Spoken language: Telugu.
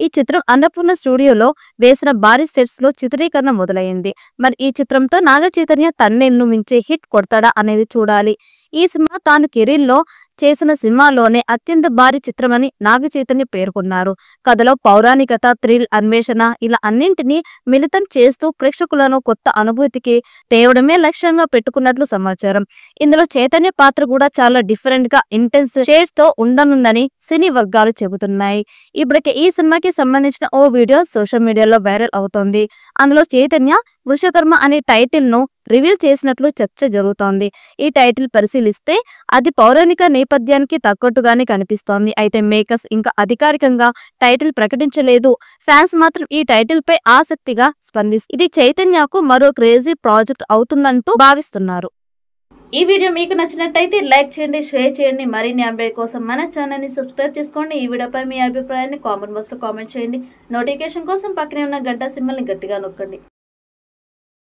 ఈ చిత్రం అన్నపూర్ణ స్టూడియోలో వేసిన భారీ సెట్స్ లో చిత్రీకరణ మొదలైంది. మరి ఈ చిత్రంతో నాగ చైతన్య తన్నేళ్లు మించే హిట్ కొడతాడా అనేది చూడాలి. ఈ సినిమా తాను కెరీర్ లో చేసిన సినిమాలోనే అత్యంత భారీ చిత్రమని నాగ చైతన్య పేర్కొన్నారు. కథలో పౌరాణికత, థ్రిల్, అన్వేషణ ఇలా అన్నింటినీ మిళితం చేస్తూ ప్రేక్షకులను కొత్త అనుభూతికి తేవడమే లక్ష్యంగా పెట్టుకున్నట్లు సమాచారం. ఇందులో చైతన్య పాత్ర కూడా చాలా డిఫరెంట్ గా ఇంటెన్స్ షేడ్స్ తో ఉండనుందని సినీ వర్గాలు చెబుతున్నాయి. ఇప్పటికే ఈ సినిమాకి సంబంధించిన ఓ వీడియో సోషల్ మీడియాలో వైరల్ అవుతోంది. అందులో చైతన్య వృషకర్మ అనే టైటిల్ ను రివీల్ చేసినట్లు చర్చ జరుగుతోంది. ఈ టైటిల్ పరిశీలిస్తే అది పౌరాణిక నేపథ్యానికి తగ్గట్టుగానే కనిపిస్తోంది. అయితే మేకర్స్ ఇంకా అధికారికంగా టైటిల్ ప్రకటించలేదు. ఫ్యాన్స్ మాత్రం ఈ టైటిల్ పై ఆసక్తిగా స్పందిస్తారు. ఇది చైతన్యకు మరో క్రేజీ ప్రాజెక్ట్ అవుతుందంటూ భావిస్తున్నారు. ఈ వీడియో మీకు నచ్చినట్టయితే లైక్ చేయండి, షేర్ చేయండి. మరిన్ని అప్డేట్ కోసం మన ఛానల్ ని సబ్స్క్రైబ్ చేసుకోండి. ఈ వీడియోపై మీ అభిప్రాయాన్ని కామెంట్ బాక్స్ లో కామెంట్ చేయండి. నోటిఫికేషన్ కోసం పక్కనే ఉన్న గంట సింబల్ ని గట్టిగా నొక్కండి.